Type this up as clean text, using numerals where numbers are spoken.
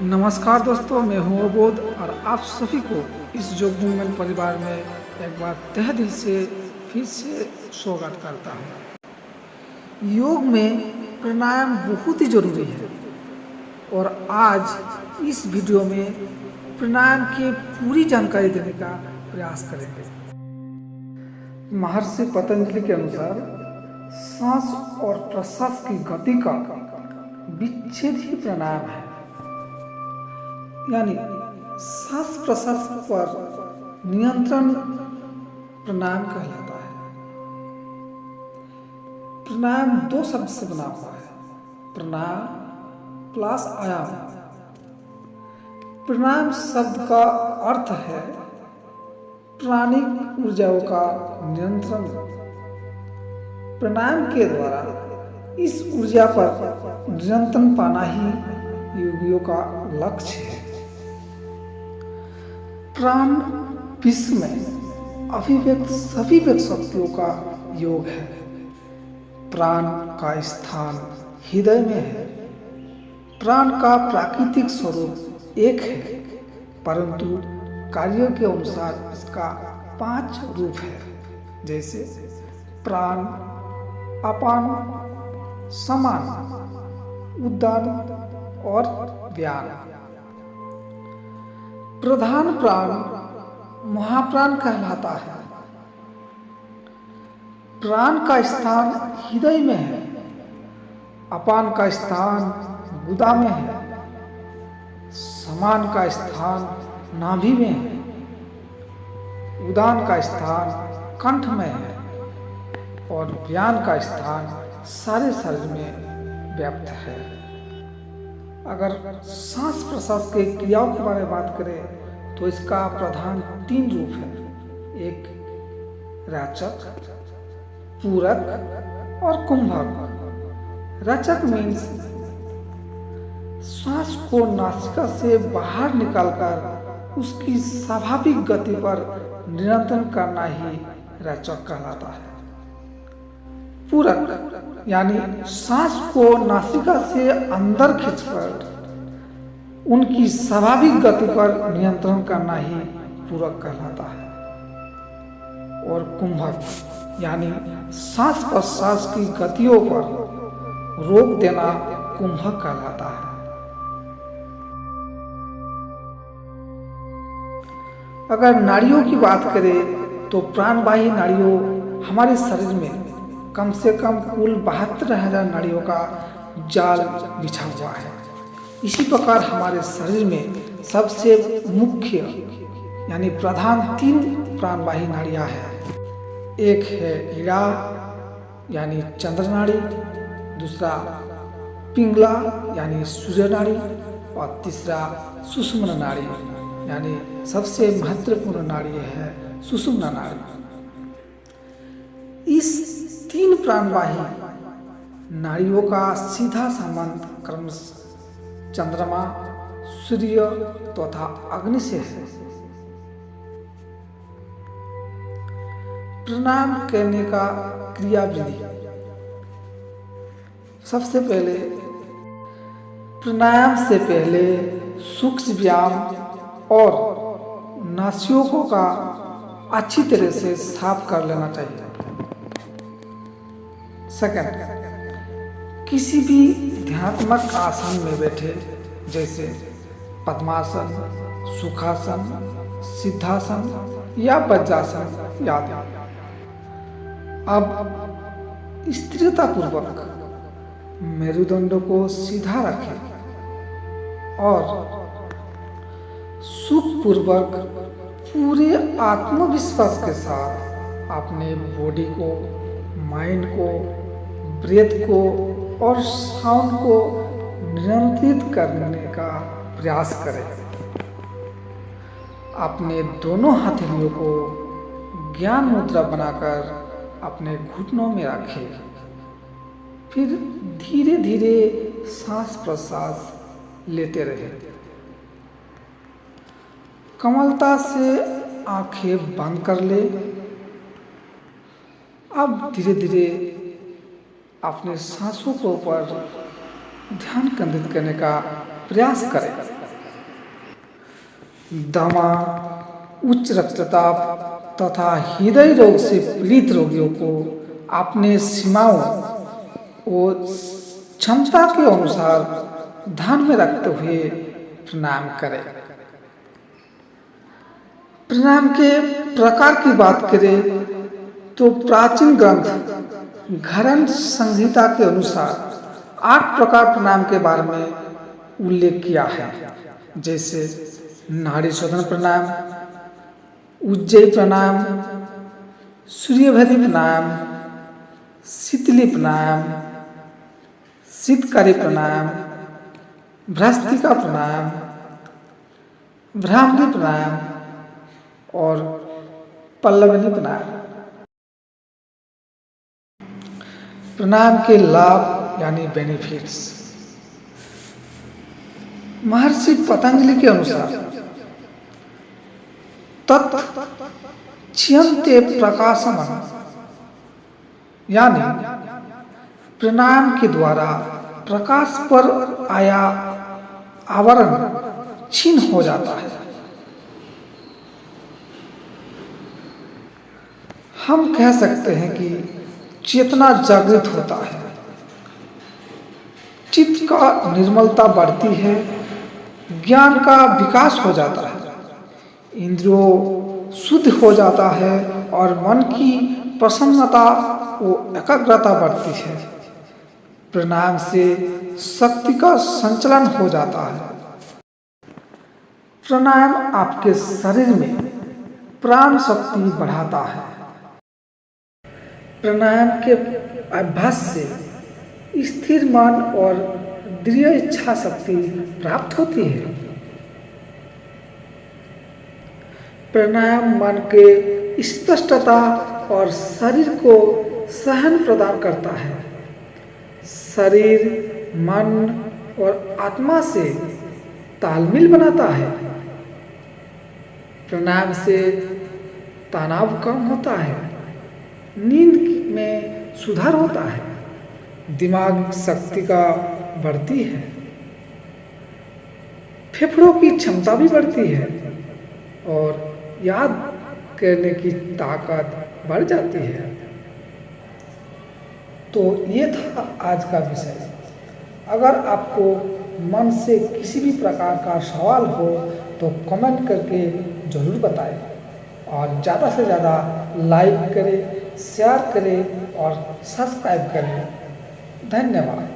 नमस्कार दोस्तों, मैं हूँ अबोध और आप सभी को इस योग मूवमेंट परिवार में एक बार तहे दिल से फिर से स्वागत करता हूँ। योग में प्राणायाम बहुत ही जरूरी है और आज इस वीडियो में प्राणायाम की पूरी जानकारी देने का प्रयास करेंगे। महर्षि पतंजलि के अनुसार सांस और प्रश्वास की गति का विच्छेद ही प्राणायाम है, यानी सांस प्रश्वास पर नियंत्रण प्राणायाम कहलाता है। प्राणायाम दो शब्द से बना हुआ है, प्राणायाम प्लस आयाम। प्राणायाम शब्द का अर्थ है प्राणिक ऊर्जाओं का नियंत्रण। प्राणायाम के द्वारा इस ऊर्जा पर नियंत्रण पाना ही योगियों का लक्ष्य है। प्राण विश्व में अभिव्यक्त सभी व्यक्त शक्तियों का योग है। प्राण का स्थान हृदय में है। प्राण का प्राकृतिक स्वरूप एक है, परंतु कार्यों के अनुसार इसका 5 रूप है, जैसे प्राण, अपान, समान, उदान और व्यान। प्रधान प्राण महाप्राण कहलाता है। प्राण का स्थान हृदय में है। अपान का स्थान गुदा में है। समान का स्थान नाभि में है। उदान का स्थान कंठ में है और व्यान का स्थान सारे शरीर में व्याप्त है। अगर सांस प्रश्वास के क्रियाओं के बारे में बात करें तो इसका प्रधान 3 रूप है, एक रेचक, पूरक और कुंभक। रेचक मीन्स श्वास को नासिका से बाहर निकालकर उसकी स्वाभाविक गति पर नियंत्रण करना ही रेचक कहलाता है। पूरक यानी सांस को नासिका से अंदर खींचकर उनकी स्वाभाविक गति पर नियंत्रण करना ही पूरक कहलाता है। और कुंभक यानी सांस प्रश्वास की गतियों पर रोक देना कुंभक कहलाता है। अगर नाड़ियों की बात करें तो प्राणवाही नाड़ियों हमारे शरीर में कम से कम कुल 72,000 नाड़ियों का जाल बिछा हुआ है। इसी प्रकार हमारे शरीर में सबसे मुख्य यानी प्रधान 3 प्राणवाही नाड़ियां हैं। एक है इड़ा यानी चंद्र नाड़ी, दूसरा पिंगला यानी सूर्य नाड़ी और तीसरा सुषुम्ना नाड़ी यानी सबसे महत्वपूर्ण नाड़ी है सुषुम्ना नाड़ी। इस 3 प्राणवाही नाड़ियों का सीधा संबंध क्रमश चंद्रमा, सूर्य तथा अग्नि से है। प्राणायाम करने का क्रिया विधि। सबसे पहले प्राणायाम से पहले सूक्ष्म व्यायाम और नासियों का अच्छी तरह से साफ कर लेना चाहिए। सेकंड, किसी भी ध्यानात्मक आसन में बैठे, जैसे पद्मासन, सुखासन, सिद्धासन या वज्रासन आदि। अब स्थिरता पूर्वक मेरुदंड को सीधा रखें और सुखपूर्वक पूरे आत्मविश्वास के साथ अपने बॉडी को, माइंड को, ब्रेथ को और साउंड को नियंत्रित करने का प्रयास करें। अपने दोनों हथेलियों को ज्ञान मुद्रा बनाकर अपने घुटनों में रखें। फिर धीरे धीरे सांस प्रश्वास लेते रहें। कमलता से आंखें बंद कर ले। अब धीरे धीरे अपने सांसों के ऊपर ध्यान केंद्रित करने का प्रयास करें। दमा, उच्च रक्तचाप तथा हृदय रोग से पीड़ित रोगियों को अपने सीमाओं और क्षमता के अनुसार ध्यान में रखते हुए प्रणाम करें। प्रणाम के प्रकार की बात करें तो प्राचीन ग्रंथ घरन संहिता के अनुसार 8 प्रकार प्रणाम के बारे में उल्लेख किया है, जैसे नाड़ी शोधन प्रणाम, उज्जयी प्रणाम, सूर्यभरी प्रणाम, शीतली प्रणाम, शीतकारी प्रणाम, भ्रस्तिका प्रणाम, भ्रामरी प्रणाम और पल्लवनी प्रणाम। प्रणाम के लाभ यानी बेनिफिट्स। महर्षि पतंजलि के अनुसार तत् क्षियन्ते प्रकाशम यानी प्रणाम के द्वारा प्रकाश पर आया आवरण क्षीण हो जाता है। हम कह सकते हैं कि चेतना जागृत होता है, चित्त का निर्मलता बढ़ती है, ज्ञान का विकास हो जाता है, इंद्रियों शुद्ध हो जाता है और मन की प्रसन्नता और एकाग्रता बढ़ती है। प्रणाम से शक्ति का संचलन हो जाता है। प्राणायाम आपके शरीर में प्राण शक्ति बढ़ाता है। प्राणायाम के अभ्यास से स्थिर मन और दृढ़ इच्छा शक्ति प्राप्त होती है। प्राणायाम मन के स्पष्टता और शरीर को सहन प्रदान करता है। शरीर, मन और आत्मा से तालमेल बनाता है। प्राणायाम से तनाव कम होता है, नींद में सुधार होता है, दिमाग शक्ति का बढ़ती है, फेफड़ों की क्षमता भी बढ़ती है और याद करने की ताकत बढ़ जाती है। तो ये था आज का विषय। अगर आपको मन से किसी भी प्रकार का सवाल हो तो कमेंट करके ज़रूर बताएं और ज़्यादा से ज़्यादा लाइक करें, शेयर करें और सब्सक्राइब करें। धन्यवाद।